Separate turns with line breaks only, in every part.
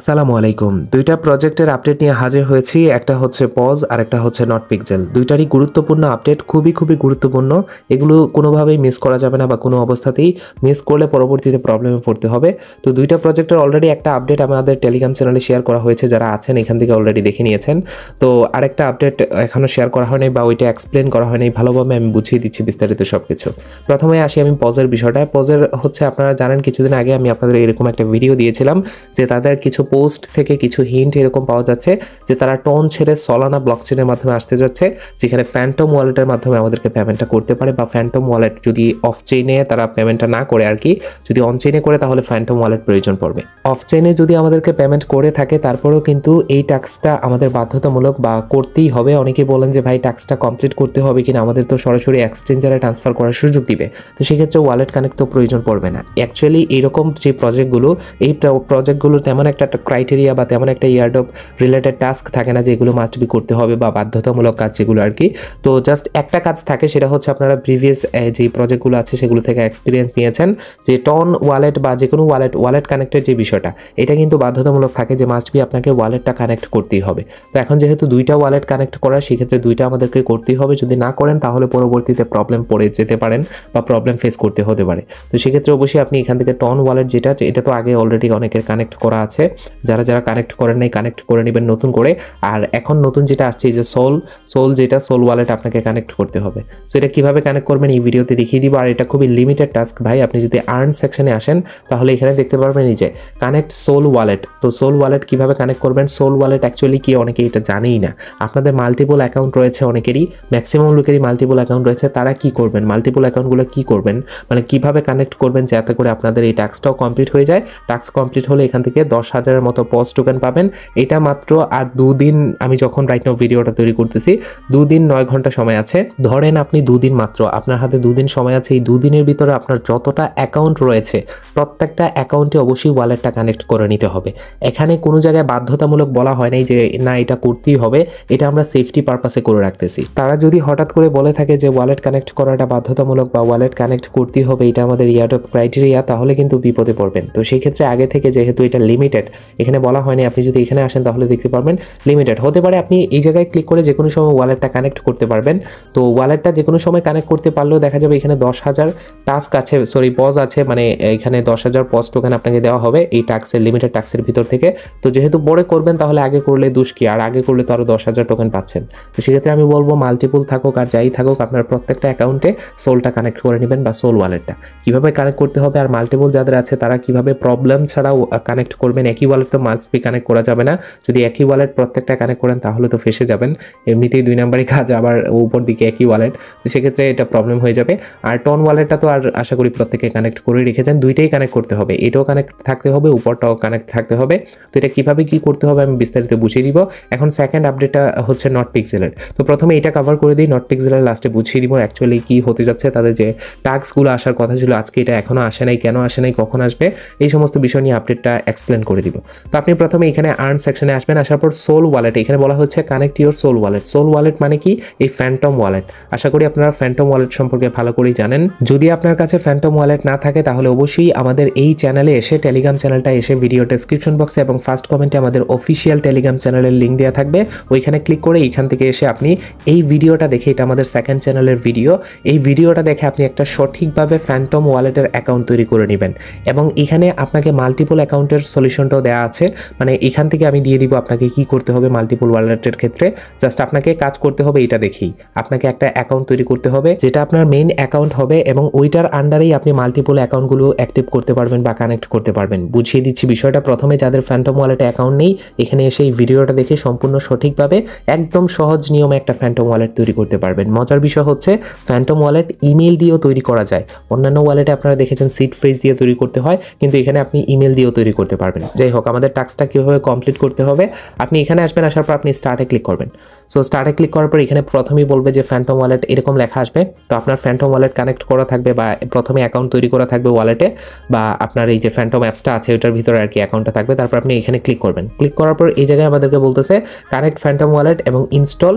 আসসালামু আলাইকুম। ২টা প্রজেক্টের আপডেট নিয়ে হাজির হয়েছি। একটা হচ্ছে পজ আর একটা হচ্ছে নটপিক্সেল। ২টারই গুরুত্বপূর্ণ আপডেট, খুবই গুরুত্বপূর্ণ। এগুলো কোনোভাবেই মিস করা যাবে না বা কোনো অবস্থাতেই মিস করলে পরবর্তীতে প্রবলেমে পড়তে হবে। তো ২টা প্রজেক্টের অলরেডি একটা আপডেট আমাদের টেলিগ্রাম চ্যানেলে শেয়ার করা হয়েছে। যারা আছেন এখান থেকে অলরেডি দেখে নিয়েছেন। তো আরেকটা আপডেট এখনো শেয়ার করা হয়নি বা ওইটা এক্সপ্লেইন করা হয়নি। ভালোভাবে আমি বুঝিয়ে দিচ্ছি বিস্তারিত সবকিছু। প্রথমে আসি আমি পজের বিষয়টা। পজের হচ্ছে আপনারা জানেন কিছুদিন আগে আমি আপনাদের এরকম একটা ভিডিও দিয়েছিলাম যে তাদের কিছু পোস্ট থেকে কিছু হিন্ট এরকম পাওয়া যাচ্ছে যে তারা টন ছেড়ে সলানা ব্লকচেনের মাধ্যমে আসতে যাচ্ছে, যেখানে ফ্যান্টম ওয়ালেটের মাধ্যমে আমাদেরকে পেমেন্টটা করতে পারে, বা ফ্যান্টম ওয়ালেট যদি অফ চেইনে তারা পেমেন্টটা না করে আর কি, যদি অন চেইনে করে তাহলে ফ্যান্টম ওয়ালেট প্রয়োজন পড়বে। অফ চেইনে যদি আমাদেরকে পেমেন্ট করে থাকে তারপরেও কিন্তু এই টাস্কটা আমাদের বাধ্যতামূলক বা করতেই হবে। অনেকেই বলেন যে ভাই টাস্কটা কমপ্লিট করতে হবে কিনা, আমাদের তো সরাসরি এক্সচেঞ্জারে ট্রান্সফার করার সুযোগ দিবে, তো সেক্ষেত্রে ওয়ালেট কানেক্ট তো প্রয়োজন পড়বে না। অ্যাকচুয়ালি এরকম যে প্রজেক্টগুলো, এই প্রজেক্টগুলো তেমন একটা ক্রাইটেরিয়া বা তেমন একটা ইয়ারডপ রিলেটেড টাস্ক থাকে না যেগুলো মাস্ট বি করতে হবে বা বাধ্যতামূলক কাজ যেগুলো আর কি। তো জাস্ট একটা কাজ থাকে, সেটা হচ্ছে আপনারা প্রিভিয়াস যে প্রজেক্টগুলো আছে সেগুলো থেকে এক্সপিরিয়েন্স নিয়েছেন যে টন ওয়ালেট বা যে কোনো ওয়ালেট কানেক্টের যে বিষয়টা, এটা কিন্তু বাধ্যতামূলক থাকে যে মাস্ট বি আপনাকে ওয়ালেটটা কানেক্ট করতেই হবে। তো এখন যেহেতু 2টা ওয়ালেট কানেক্ট করা, সেক্ষেত্রে 2টা আমাদেরকে করতেই হবে। যদি না করেন তাহলে পরবর্তীতে প্রবলেম পড়ে যেতে পারেন বা প্রবলেম ফেস করতে হতে পারে। তো সেক্ষেত্রে অবশ্যই আপনি এখান থেকে টন ওয়ালেট যেটা, এটা তো আগে অলরেডি অনেকের কানেক্ট করা আছে, যারা কানেক্ট করেন নাই কানেক্ট করে নেবেন নতুন করে। আর এখন নতুন যেটা আসছে যে সোল ওয়ালেট আপনাকে কানেক্ট করতে হবে। সো এটা কিভাবে কানেক্ট করবেন এই ভিডিওতে দেখিয়ে দিব। আর এটা খুবই লিমিটেড টাস্ক ভাই। আপনি যদি আর্ন সেকশনে আসেন তাহলে এখানে দেখতে পারবেন এই যে কানেক্ট সোল ওয়ালেট। তো সোল ওয়ালেট কিভাবে কানেক্ট করবেন, সোল ওয়ালেট অ্যাকচুয়ালি কি অনেকে এটা জানেই না। আপনাদের মাল্টিপল অ্যাকাউন্ট রয়েছে অনেকেরই, ম্যাক্সিমাম লোকেরই মাল্টিপল অ্যাকাউন্ট রয়েছে। তারা কি করবেন, মাল্টিপল অ্যাকাউন্টগুলো কি করবেন, মানে কিভাবে কানেক্ট করবেন যাতে করে আপনাদের এই টাস্কটাও কমপ্লিট হয়ে যায়। টাস্ক কমপ্লিট হলে এখান থেকে 10,000-এর মতো পজ টোকেন পাবেন। এটা মাত্র আর 2 দিন, আমি যখন রাইট নাও ভিডিওটা তৈরি করতেছি 2 দিন 9 ঘন্টা সময় আছে। ধরেন আপনি 2 দিন মাত্র, আপনার হাতে 2 দিন সময় আছে। এই 2 দিনের ভিতরে আপনার যতটা অ্যাকাউন্ট রয়েছে প্রত্যেকটা অ্যাকাউন্টে অবশ্যই ওয়ালেটটা কানেক্ট করে নিতে হবে। এখানে কোনো জায়গায় বাধ্যতামূলক বলা হয় নাই যে না এটা করতেই হবে, এটা আমরা সেফটি পারপাসে করে রাখতেছি। তারা যদি হঠাৎ করে বলে থাকে যে ওয়ালেট কানেক্ট করাটা বাধ্যতামূলক বা ওয়ালেট কানেক্ট করতেই হবে, এটা আমাদের ইয়ারডপ ক্রাইটেরিয়া, তাহলে কিন্তু বিপদে পড়বেন। তো সেই ক্ষেত্রে আগে থেকে যেহেতু এটা লিমিটেড, এখানে বলা হয়নি, আপনি যদি এখানে আসেন তাহলে দেখতে পারবেন লিমিটেড হতে পারে। আপনি এই জায়গায় ক্লিক করে যে কোনো সময় ওয়ালেটটা কানেক্ট করতে পারবেন। তো ওয়ালেটটা যে কোনো সময় কানেক্ট করতে পারলেও দেখা যাবে এখানে 10,000 টাস্ক আছে, পজ আছে, মানে এখানে 10,000 পজ টোকেন আপনাকে দেওয়া হবে এই টাস্কের, লিমিটেড টাস্কের ভিতর থেকে। তো যেহেতু পরে করবেন তাহলে আগে করলে দোষ কি, আর আগে করলে তো আরও 10,000 টোকেন পাচ্ছেন। তো সেক্ষেত্রে আমি বলবো মাল্টিপল থাকুক আর যাই থাকুক, আপনার প্রত্যেকটা অ্যাকাউন্টে সোলটা কানেক্ট করে নেবেন বা সোল ওয়ালেটটা কীভাবে কানেক্ট করতে হবে। আর মাল্টিপল যাদের আছে তারা কীভাবে প্রবলেম ছাড়াও কানেক্ট করবেন। একই ওয়ালেট তো মাস্ট বি কানেক্ট করা যাবে না। যদি একই ওয়ালেট প্রত্যেকটা কানেক্ট করেন তাহলে তো ফেসে যাবেন, এমনিতেই 2 নাম্বারই কাজ, আবার উপর দিকে একই ওয়ালেট, তো সেক্ষেত্রে এটা প্রবলেম হয়ে যাবে। আর টন ওয়ালেটটা তো আর আশা করি প্রত্যেকে কানেক্ট করে রেখেছেন, 2টাই কানেক্ট করতে হবে, এটাও কানেক্ট থাকতে হবে, উপরটাও কানেক্ট থাকতে হবে। তো এটা কীভাবে কী করতে হবে আমি বিস্তারিত বুঝিয়ে দিব। এখন সেকেন্ড আপডেটটা হচ্ছে নটপিক্সেলের। তো প্রথমে এটা কভার করে দিই, নটপিক্সেলের লাস্টে বুঝিয়ে দিব অ্যাকচুয়ালি কী হতে যাচ্ছে, তাদের যে টাস্কগুলো আসার কথা ছিল আজকে এটা এখনও আসে নাই, কেন আসে নাই, কখন আসবে, এই সমস্ত বিষয় নিয়ে আপডেটটা এক্সপ্লেন করে দিব। তো আপনি প্রথমে এখানে আর্ন সেকশনে আসবেন, আসার পর সোল ওয়ালেট, এখানে বলা হচ্ছে connect your Sol wallet. Sol wallet মানে কি, এই ফ্যান্টম ওয়ালেট। আশা করি আপনারা ফ্যান্টম ওয়ালেট সম্পর্কে ভালো করেই জানেন। যদি আপনার কাছে ফ্যান্টম ওয়ালেট না থাকে তাহলে অবশ্যই আমাদের এই চ্যানেলে এসে, টেলিগ্রাম চ্যানেলটা এসে ভিডিও ডেসক্রিপশন বক্সে এবং ফার্স্ট কমেন্টে আমাদের অফিসিয়াল টেলিগ্রাম চ্যানেলের লিঙ্ক দেওয়া থাকবে, ওইখানে ক্লিক করে এইখান থেকে এসে আপনি এই ভিডিওটা দেখে, এটা আমাদের সেকেন্ড চ্যানেলের ভিডিও, এই ভিডিওটা দেখে আপনি একটা সঠিকভাবে ফ্যান্টম ওয়ালেটের অ্যাকাউন্ট তৈরি করে নেবেন। এবং এখানে আপনাকে মাল্টিপল অ্যাকাউন্টের সলিউশনটাও দেওয়া আছে, মানে এখান থেকে আমি দিয়ে দিব আপনাকে কি করতে হবে মাল্টিপল ওয়ালেটের ক্ষেত্রে। জাস্ট আপনাকে কাজ করতে হবে এটা দেখেই, আপনাকে একটা অ্যাকাউন্ট তৈরি করতে হবে যেটা আপনার মেইন অ্যাকাউন্ট হবে, এবং ওইটার আন্ডারেই আপনি মাল্টিপল অ্যাকাউন্টগুলো অ্যাক্টিভ করতে পারবেন বা কানেক্ট করতে পারবেন। বুঝিয়ে দিচ্ছি বিষয়টা। প্রথমে যাদের ফ্যান্টম ওয়ালেটে অ্যাকাউন্ট নেই, এখানে এসে এই ভিডিওটা দেখে সম্পূর্ণ সঠিকভাবে একদম সহজ নিয়মে একটা ফ্যান্টম ওয়ালেট তৈরি করতে পারবেন। মজার বিষয় হচ্ছে ফ্যান্টম ওয়ালেট ইমেল দিয়েও তৈরি করা যায়। অন্যান্য ওয়ালেটে আপনারা দেখেছেন সিড ফ্রেজ দিয়ে তৈরি করতে হয়, কিন্তু এখানে আপনি ইমেল দিয়েও তৈরি করতে পারবেন। যাই হোক, আমাদের টাস্কটা কীভাবে কমপ্লিট করতে হবে, আপনি এখানে আসবেন, আসার পর আপনি স্টার্টে ক্লিক করবেন। সো স্টার্টে ক্লিক করার পর এখানে প্রথমেই বলবে যে ফ্যান্টম ওয়ালেট এরকম লেখা আসবে। তো আপনার ফ্যান্টম ওয়ালেট কানেক্ট করা থাকবে বা প্রথমে অ্যাকাউন্ট তৈরি করা থাকবে ওয়ালেটে, বা আপনার এই যে ফ্যান্টম অ্যাপসটা আছে ওইটার ভিতরে আর কি অ্যাকাউন্টটা থাকবে। তারপর আপনি এখানে ক্লিক করবেন। ক্লিক করার পর এই জায়গায় আমাদেরকে বলতেছে কানেক্ট ফ্যান্টম ওয়ালেট এবং ইনস্টল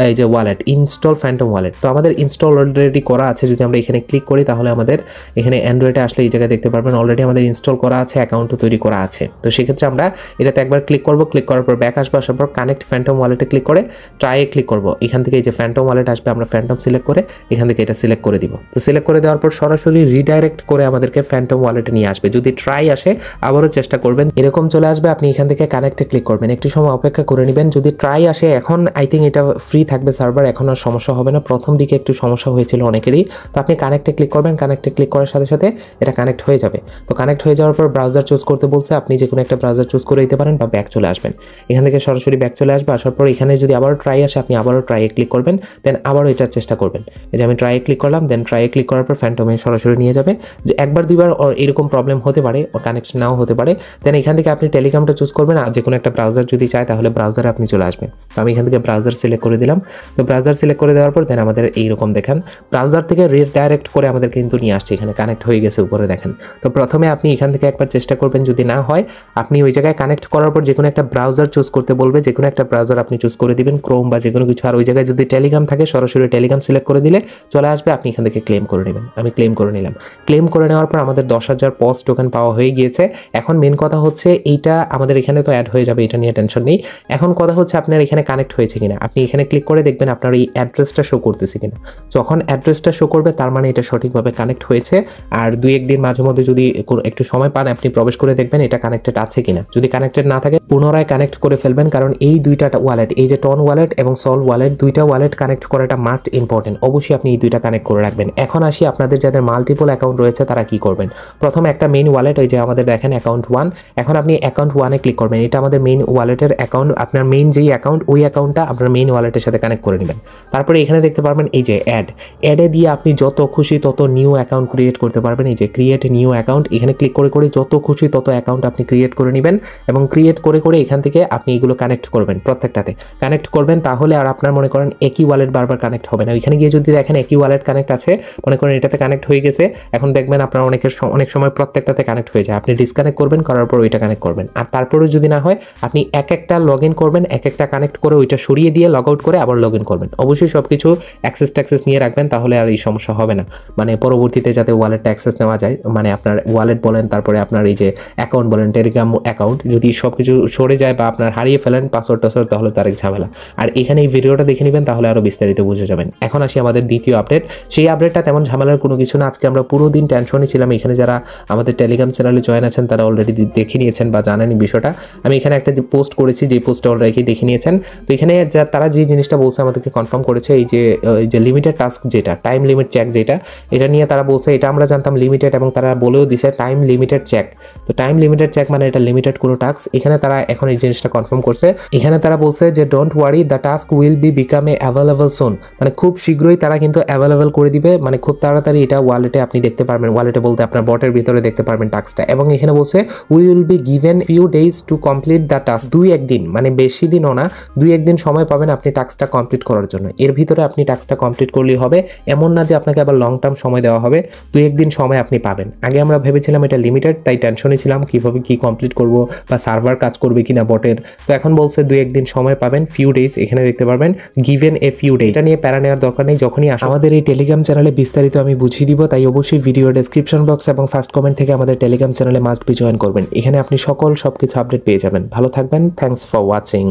এই যে ওয়ালেট, ইনস্টল ফ্যান্টম ওয়ালেট। তো আমাদের ইনস্টল অলরেডি করা আছে। যদি আমরা এখানে ক্লিক করি তাহলে আমাদের এখানে অ্যান্ড্রয়েডে আসলে এই জায়গায় দেখতে পারবেন অলরেডি আমাদের ইনস্টল করা আছে, অ্যাকাউন্টও তৈরি করা আছে। তো সেক্ষেত্রে আমরা এটাতে একবার ক্লিক করব। ক্লিক করার পর ব্যাক আসবে, আসার পর কানেক্ট ফ্যান্টম ওয়ালেটে ক্লিক করে ট্রাইয়ে ক্লিক করব। এখান থেকে এই যে ফ্যান্টম ওয়ালেট আসবে, আমরা ফ্যান্টম সিলেক্ট করে এখান থেকে এটা সিলেক্ট করে দিব। তো সিলেক্ট করে দেওয়ার পর সরাসরি রিডাইরেক্ট করে আমাদেরকে ফ্যান্টম ওয়ালেটে নিয়ে আসবে। যদি ট্রাই আসে আবারও চেষ্টা করবেন, এরকম চলে আসবে। আপনি এখান থেকে কানেক্টে ক্লিক করবেন, একটু সময় অপেক্ষা করে নেবেন। যদি ট্রাই আসে, এখন আই থিঙ্ক এটা ফ্রি থাকবে সার্ভার, এখন আর সমস্যা হবে না। প্রথম দিকে একটু সমস্যা হয়েছিল অনেকেরই। তো আপনি কানেক্টে ক্লিক করবেন, কানেক্টে ক্লিক করার সাথে সাথে এটা কানেক্ট হয়ে যাবে। তো কানেক্ট হয়ে যাওয়ার পর ব্রাউজার চুজ করতে বলছে, আপনি যে কোনো একটা ব্রাউজার চুজ করে দিতে পারেন বা ব্যাক চলে আসবেন। এখান থেকে সরাসরি ব্যাক চলে আসবে। আসার পর এখানে যদি আবারও ট্রাই আসে, আপনি আবারও ট্রাইয়ে ক্লিক করবেন, দেন আবারও এটার চেষ্টা করবেন। এই যে আমি ট্রাইয়ে ক্লিক করলাম, দেন ট্রাইয়ে ক্লিক করার পর ফ্যান্টমে সরাসরি নিয়ে যাবে। যে একবার দুইবার এরকম প্রবলেম হতে পারে, কানেকশন নাও হতে পারে। দেন এখান থেকে আপনি টেলিগ্রামটা চুজ করবেন, আর যে কোনো একটা ব্রাউজার যদি চায় তাহলে ব্রাউজারে আপনি চলে আসবেন। তো আমি এখান থেকে ব্রাউজার সিলেক্ট করে দিলাম। তো ব্রাউজার সিলেক্ট করে দেওয়ার পর দেন আমাদের এইরকম দেখেন ব্রাউজার থেকে রিডাইরেক্ট করে আমাদের কিন্তু নিয়ে আসছে, এখানে কানেক্ট হয়ে গেছে উপরে দেখেন। তো প্রথমে আপনি এখান থেকে একবার চেষ্টা করবেন, যদি না হয় আপনি ওই জায়গায় কানেক্ট করার পর যে কোনো একটা ব্রাউজার চুজ করতে বলবে, যে কোনো একটা ব্রাউজার আপনি চুজ করে দিবেন, ক্রোম বা যে কোনো কিছু। আর ওই জায়গায় যদি টেলিগ্রাম থাকে সরাসরি টেলিগ্রাম সিলেক্ট করে দিলে চলে আসবে, আপনি এখান থেকে ক্লেম করে নেবেন। আমি ক্লেম করে নিলাম। ক্লেম করে নেওয়ার পর আমাদের 10,000 পজ টোকেন পাওয়া হয়ে গিয়েছে। এখন মেন কথা হচ্ছে এইটা আমাদের এখানে তো অ্যাড হয়ে যাবে, এটা নিয়ে টেনশন নেই। এখন কথা হচ্ছে আপনার এখানে কানেক্ট হয়েছে কিনা। আপনি এখানে ক্লিক করে দেখবেন আপনার এই অ্যাড্রেসটা শো করতেছে কিনা। যখন অ্যাড্রেসটা শো করবে তার মানে এটা সঠিকভাবে কানেক্ট হয়েছে। আর 2-1 দিন মাঝে মধ্যে যদি একটু সময় পান, আপনি প্রবেশ করে দেখবেন এটা কানেক্টেড আছে কিনা। যদি কানেক্টেড না থাকে পুনরায় কানেক্ট করে ফেলবেন, কারণ এই দুইটা ওয়ালেট, এই যে টন ওয়ালেট এবং সল ওয়ালেট, দুইটা ওয়ালেট কানেক্ট করাটা মাস্ট ইম্পর্টেন্ট। অবশ্যই আপনি এই দুইটা কানেক্ট করে রাখবেন। এখন আসি আপনাদের যাদের মাল্টিপল অ্যাকাউন্ট রয়েছে তারা কি করবেন। প্রথম একটা মেইন ওয়ালেট, ওই যে আমাদের দেখেন অ্যাকাউন্ট 1, এখন আপনি অ্যাকাউন্ট 1-এ ক্লিক করবেন। এটা আমাদের মেইন ওয়ালেটের অ্যাকাউন্ট, আপনার মেইন যেই অ্যাকাউন্ট ওই অ্যাকাউন্টটা আপনার মেইন ওয়ালেটের সাথে কানেক্ট করে নেবেন। তারপরে এখানে দেখতে পারবেন এই যে অ্যাডে দিয়ে আপনি যত খুশি তত নিউ অ্যাকাউন্ট ক্রিয়েট করতে পারবেন। এই যে ক্রিয়েট নিউ অ্যাকাউন্ট, এখানে ক্লিক করে করে যত খুশি তত অ্যাকাউন্ট আপনি ক্রিয়েট করে নেবেন এবং ক্রিয়েট করে করে এখান থেকে আপনি এগুলো কানেক্ট করবেন, প্রত্যেকটাতে কানেক্ট করবেন। তাহলে আর আপনার মনে করেন একই ওয়ালেট বারবার কানেক্ট হবে না। ওইখানে গিয়ে যদি দেখেন একই ওয়ালেট কানেক্ট আছে, মনে করেন এটাতে কানেক্ট হয়ে গেছে, এখন দেখবেন আপনার অনেক সময় প্রত্যেকটাতে কানেক্ট হয়ে যায়। আপনি ডিসকানেক্ট করবেন, করার পর ওইটা কানেক্ট করবেন। আর তারপরেও যদি না হয় আপনি এক একটা লগ ইন করবেন, এক একটা কানেক্ট করে ওইটা সরিয়ে দিয়ে লগ আউট করে আবার লগ ইন করবেন। অবশ্যই সব কিছু অ্যাক্সেস নিয়ে রাখবেন, তাহলে আর এই সমস্যা হবে না। মানে পরবর্তীতে যাতে ওয়ালেটটা অ্যাক্সেস নেওয়া যায়, মানে আপনার ওয়ালেট বলেন, তারপরে আপনার এই যে অ্যাকাউন্ট বলেন, টেলিগ্রাম অ্যাকাউন্ট, যদি সব কিছু সরে যায় বা আপনার হারিয়ে ফেলেন পাসওয়ার্ড টাসওয়ার্ড, তাহলে তার এক ঝামেলা। আর এখানে এই ভিডিওটা দেখে নেবেন, তাহলে আরও বিস্তারিত বুঝে যাবেন। এখন আসি আমাদের দ্বিতীয় আপডেট। সেই আপডেটটা তেমন ঝামেলার কোনো কিছু না। আজকে আমরা পুরো দিন টেনশনই ছিলাম। এখানে যারা আমাদের টেলিগ্রাম চ্যানেলে জয়েন আছেন তারা অলরেডি দেখে নিয়েছেন বা জানেন বিষয়টা। আমি এখানে একটা যে পোস্ট করেছি, যে পোস্টটা অলরেডি দেখে নিয়েছেন। তো এখানে তারা যে জিনিসটা বলছে আমাদেরকে কনফার্ম করেছে, এই যে লিমিটেড টাস্ক, যেটা টাইম লিমিট চেক, যেটা এটা নিয়ে তারা বলছে, এটা আমরা জানতাম লিমিটেড, এবং তারা বলেও দিছে টাইম লিমিটেড চেক। তো টাইম লিমিটেড চেক মানে এটা লিমিটেড কোনো টাস্ক। এখানে তারা এখন এই জিনিসটা কনফার্ম করছে। এখানে তারা বলছে যে don't worry, the task will be become a available soon, মানে খুব শীঘ্রই তারা কিন্তু অ্যাভেলেবল করে দিবে, মানে খুব তাড়াতাড়ি এটা ওয়ালেটে আপনি দেখতে পারবেন। ওয়ালেটে বলতে আপনার বটের ভিতরে দেখতে পারবেন টাস্কটা। এবং এখানে বলছে will be given few days to complete the task, 2-1 দিন, মানে বেশি দিনও না, 2-1 দিন সময় পাবেন আপনি টাস্কটা কমপ্লিট করার জন্য। এর ভিতরে আপনি টাস্কটা কমপ্লিট করলেই হবে, এমন না যে আপনাকে আবার লং টার্ম সময় দেওয়া হবে। 2-1 দিন সময় আপনি পাবেন। আগে আমরা ভেবেছিলাম এটা লিমিটেড, তাই টেনশনে ছিলাম কিভাবে কি কমপ্লিট করব বা সার্ভার কাজ করবে কিনা বটের। তো এখন বলছে 2-1 দিন সময় পাবেন, ফিউ ডেজ, এখানে দেখতে পারবেন গিভেন এ ফিউ ডেজ। এটা নিয়ে প্যারা নেওয়ার দরকার নেই। যখনই আমাদের এই টেলিগ্রাম চ্যানেলে বিস্তারিত আমি বুঝিয়ে দিব, তাই অবশ্যই ভিডিও ডেসক্রিপশন বক্স এবং ফার্স্ট কমেন্ট থেকে আমাদের টেলিগ্রাম চ্যানেলে মাস্ট বি জয়েন করবেন। এখানে আপনি সবকিছু আপডেট পেয়ে যাবেন। ভালো থাকবেন। Thanks for watching.